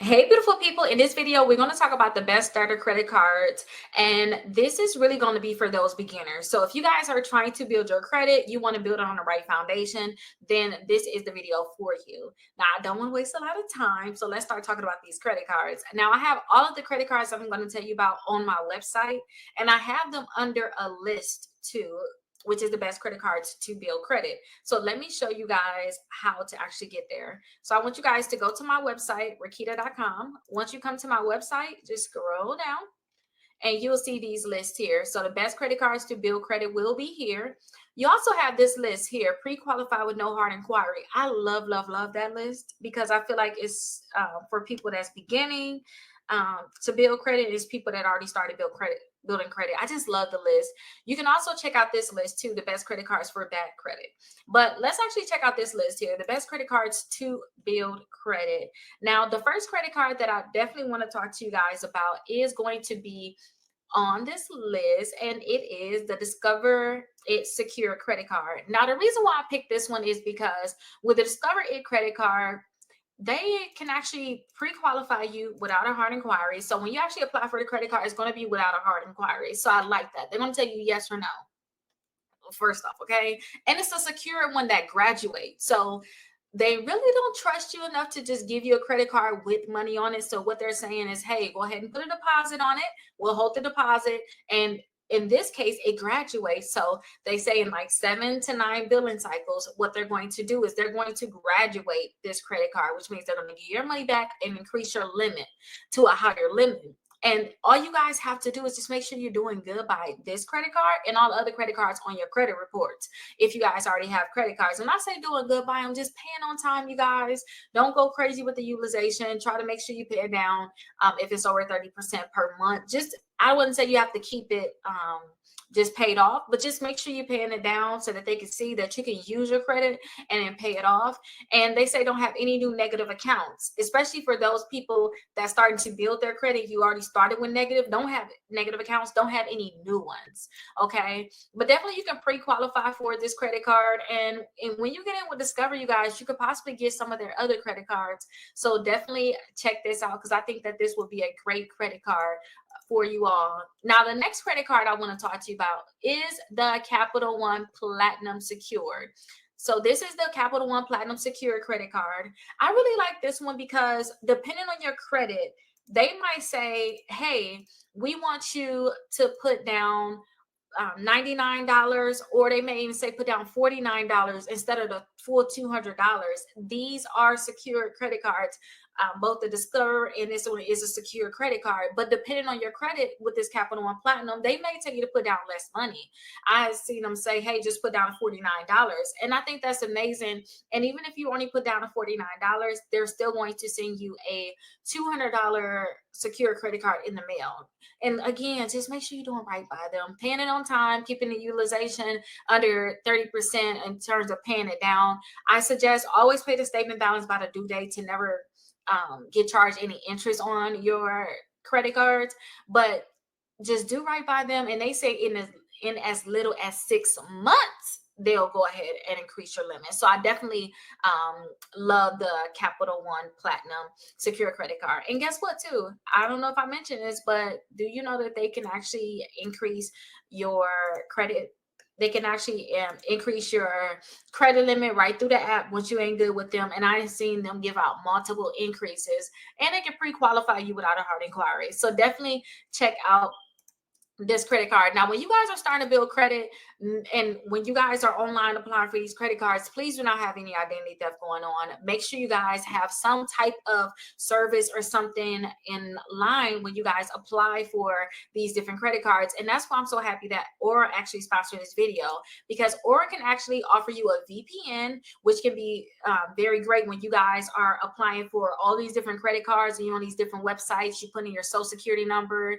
Hey, beautiful people. In this video, we're going to talk about the best starter credit cards. And this is really going to be for those beginners. So if you guys are trying to build your credit, you want to build it on the right foundation, then this is the video for you. Now, I don't want to waste a lot of time. So let's start talking about these credit cards. Now, I have all of the credit cards I'm going to tell you about on my website, and I have them under a list too, which is the best credit cards to build credit. So let me show you guys how to actually get there. So I want you guys to go to my website, Rickita.com. Once you come to my website, just scroll down and you'll see these lists here. So the best credit cards to build credit will be here. You also have this list here, pre-qualified with no hard inquiry. I love that list because I feel like it's for people that's beginning to build credit. Is people that already started building credit. I just love the list. You can also check out this list too, the best credit cards for bad credit. But let's actually check out this list here, the best credit cards to build credit. Now, the first credit card that I definitely want to talk to you guys about is going to be on this list, and it is the Discover It Secure credit card. Now, the reason why I picked this one is because with the Discover It credit card, they can actually pre-qualify you without a hard inquiry. So when you actually apply for the credit card, it's going to be without a hard inquiry. So I like that. They're going to tell you yes or no, first off, okay? And it's a secure one that graduates. So they really don't trust you enough to just give you a credit card with money on it. So what they're saying is, hey, go ahead and put a deposit on it. We'll hold the deposit. And in this case, it graduates. So they say in like 7 to 9 billing cycles, what they're going to do is they're going to graduate this credit card, which means they're going to give your money back and increase your limit to a higher limit. And all you guys have to do is just make sure you're doing good by this credit card and all the other credit cards on your credit reports. If you guys already have credit cards, when I say doing good by them, just paying on time, you guys. Don't go crazy with the utilization. Try to make sure you pay it down if it's over 30% per month. I wouldn't say you have to keep it just paid off, but just make sure you're paying it down so that they can see that you can use your credit and then pay it off. And they say don't have any new negative accounts, especially for those people that's starting to build their credit. You already started with negative, don't have negative accounts, don't have any new ones. Okay. But definitely you can pre-qualify for this credit card. And when you get in with Discover, you guys, you could possibly get some of their other credit cards. So definitely check this out because I think that this will be a great credit card for you all. Now, the next credit card I want to talk to you about is the Capital One Platinum Secured. So this is the Capital One Platinum Secured credit card. I really like this one because depending on your credit, they might say, hey, we want you to put down $99, or they may even say put down $49 instead of the full $200. These are secured credit cards. Both the Discover and this one is a secure credit card. But depending on your credit with this Capital One Platinum, they may tell you to put down less money. I've seen them say, hey, just put down $49. And I think that's amazing. And even if you only put down a $49, they're still going to send you a $200 secure credit card in the mail. And again, just make sure you're doing right by them, paying it on time, keeping the utilization under 30% in terms of paying it down. I suggest always pay the statement balance by the due date to never get charged any interest on your credit cards, but just do right by them. And they say in as little as 6 months, they'll go ahead and increase your limit. So I definitely love the Capital One Platinum Secure credit card. And guess what too? I don't know if I mentioned this, but do you know that they can actually increase your credit? They can actually increase your credit limit right through the app once you ain't good with them. And I've seen them give out multiple increases, and they can pre-qualify you without a hard inquiry. So definitely check out this credit card. Now, when you guys are starting to build credit and when you guys are online applying for these credit cards, please do not have any identity theft going on. Make sure you guys have some type of service or something in line when you guys apply for these different credit cards. And that's why I'm so happy that Aura actually sponsored this video, because Aura can actually offer you a VPN, which can be very great when you guys are applying for all these different credit cards and you're on these different websites. You put in your social security number.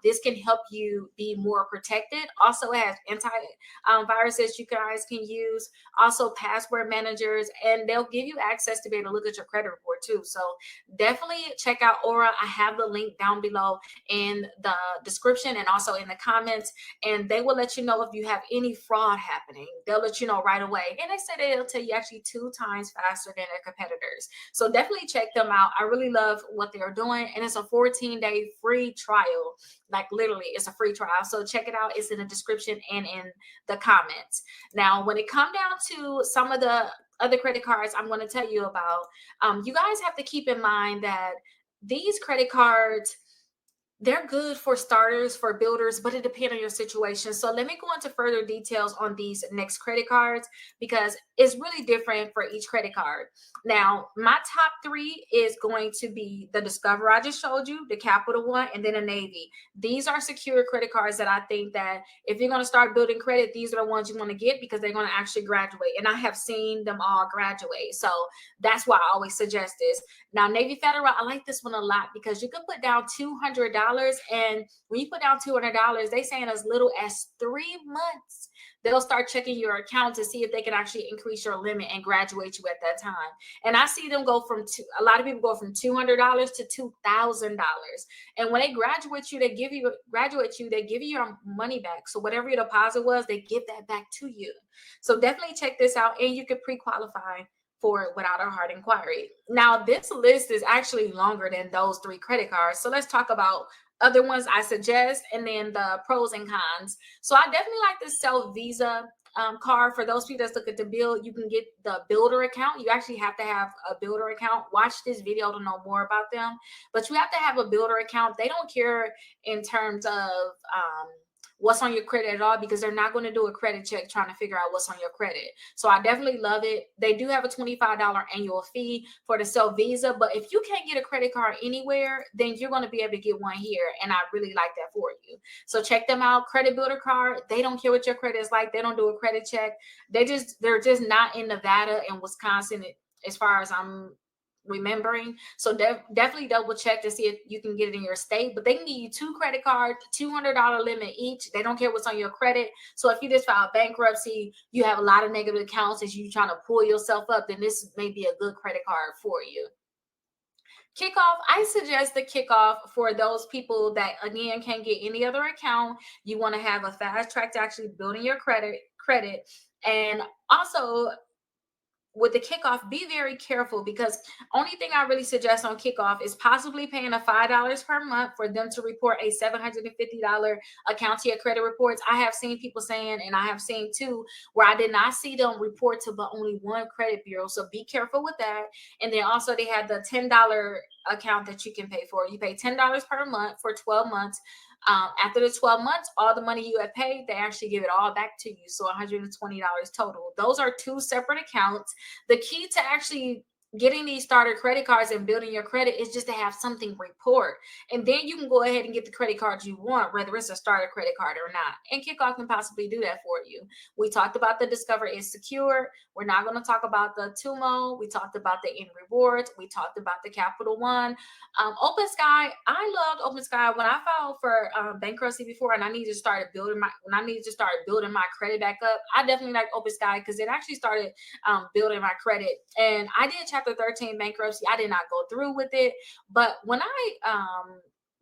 This can help you be more protected. Also, it has viruses you guys can use, also password managers, and they'll give you access to be able to look at your credit report too. So definitely check out Aura. I have the link down below in the description and also in the comments, and they will let you know if you have any fraud happening. They'll let you know right away, and they say they'll tell you actually 2 times faster than their competitors. So definitely check them out. I really love what they're doing, and it's a 14-day free trial. Like literally, it's a free trial. So check it out. It's in the description and in the comments. Now, when it comes down to some of the other credit cards I'm going to tell you about, you guys have to keep in mind that these credit cards, they're good for starters, for builders, but it depends on your situation. So let me go into further details on these next credit cards because it's really different for each credit card. Now, my top 3 is going to be the Discover I just showed you, the Capital One, and then a Navy. These are secure credit cards that I think that if you're going to start building credit, these are the ones you want to get because they're going to actually graduate. And I have seen them all graduate. So that's why I always suggest this. Now, Navy Federal, I like this one a lot because you can put down $200. And when you put down $200, they say in as little as 3 months, they'll start checking your account to see if they can actually increase your limit and graduate you at that time. And I see them go from a lot of people go from $200 to $2,000. And when they graduate you, they give you your money back. So whatever your deposit was, they give that back to you. So definitely check this out, and you can pre-qualify for it without a hard inquiry. Now, this list is actually longer than those 3 credit cards. So let's talk about other ones I suggest and then the pros and cons. So I definitely like the Self Visa card. For those people that's looking to build, you can get the builder account. You actually have to have a builder account. Watch this video to know more about them, but you have to have a builder account. They don't care in terms of what's on your credit at all because they're not going to do a credit check trying to figure out what's on your credit. So I definitely love it. They do have a $25 annual fee for the Self Visa, but if you can't get a credit card anywhere, then you're going to be able to get one here, and I really like that for you. So check them out. Credit Builder Card. They don't care what your credit is like. They don't do a credit check. They're just not in Nevada and Wisconsin as far as I'm remembering. So definitely double check to see if you can get it in your state, but they can give you 2 credit cards, $200 limit each. They don't care what's on your credit. So if you just file bankruptcy, you have a lot of negative accounts as you trying to pull yourself up, then this may be a good credit card for you. Kickoff, I suggest the Kickoff for those people that again can't get any other account. You want to have a fast track to actually building your credit, and also with the Kickoff, be very careful because only thing I really suggest on Kickoff is possibly paying a $5 per month for them to report a $750 account to your credit reports. I have seen people saying, and I have seen too, where I did not see them report to but only one credit bureau. So be careful with that. And then also they had the $10 account that you can pay for. You pay $10 per month for 12 months. After the 12 months, all the money you have paid, they actually give it all back to you. So $120 total. Those are 2 separate accounts. The key to actually getting these starter credit cards and building your credit is just to have something report. And then you can go ahead and get the credit cards you want, whether it's a starter credit card or not. And Kickoff can possibly do that for you. We talked about the Discover is secure. We're not going to talk about the Tumo. We talked about the In Rewards. We talked about the Capital One. Open Sky, I loved Open Sky when I filed for bankruptcy before, and I needed to start building my credit back up. I definitely like Open Sky because it actually started building my credit. And I did Chapter 13 bankruptcy. I did not go through with it, but when I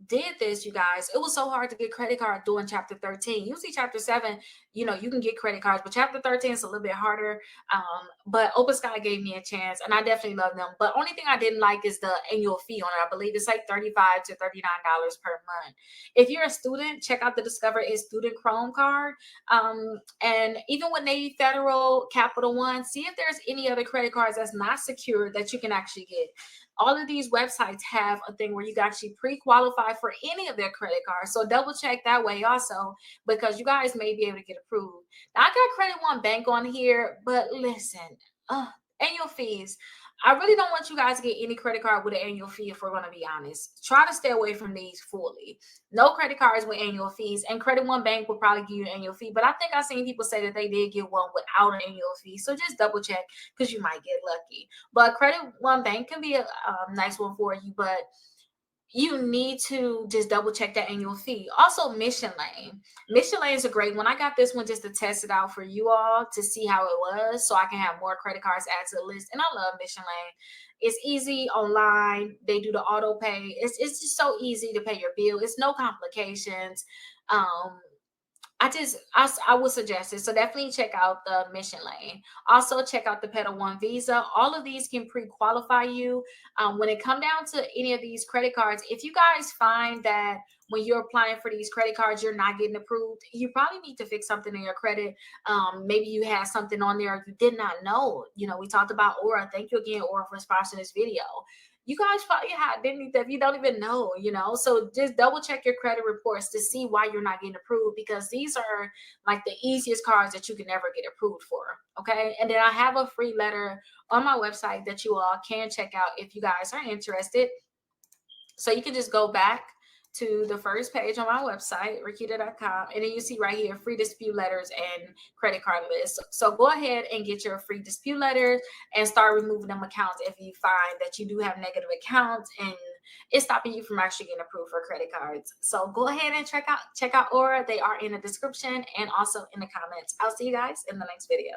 did this, you guys, it was so hard to get credit card doing Chapter 13. Usually Chapter 7, you can get credit cards, but Chapter 13 is a little bit harder. But Open Sky gave me a chance, and I definitely love them. But only thing I didn't like is the annual fee on it. I believe it's like $35 to $39 per month. If you're a student, check out the Discover is Student Chrome card. And even with Navy Federal, Capital One, see if there's any other credit cards that's not secure that you can actually get. All of these websites have a thing where you can actually pre-qualify for any of their credit cards. So double check that way also, because you guys may be able to get approved. Now, I got Credit One Bank on here, but listen, annual fees. I really don't want you guys to get any credit card with an annual fee, if we're going to be honest. Try to stay away from these fully. No credit cards with annual fees, and Credit One Bank will probably give you an annual fee, but I think I've seen people say that they did get one without an annual fee, so just double check because you might get lucky. But Credit One Bank can be a nice one for you, but you need to just double check that annual fee. Also, Mission Lane. Mission Lane is a great one. I got this one just to test it out for you all to see how it was so I can have more credit cards added to the list. And I love Mission Lane. It's easy online. They do the auto pay. It's just so easy to pay your bill. It's no complications. Um, I would suggest it. So definitely check out the Mission Lane. Also check out the Pedal One Visa. All of these can pre-qualify you. When it come down to any of these credit cards, if you guys find that when you're applying for these credit cards, you're not getting approved, you probably need to fix something in your credit. Maybe you had something on there you did not know. You know, we talked about Aura. Thank you again, Aura, for sponsoring this video. You guys probably didn't need that if you don't even know, you know. So just double check your credit reports to see why you're not getting approved, because these are like the easiest cards that you can never get approved for. Okay. And then I have a free letter on my website that you all can check out if you guys are interested. So you can just go back to the first page on my website, Rickita.com, and then you see right here free dispute letters and credit card lists. So go ahead and get your free dispute letters and start removing them accounts if you find that you do have negative accounts and it's stopping you from actually getting approved for credit cards. So go ahead and check out Aura. They are in the description and also in the comments. I'll see you guys in the next video.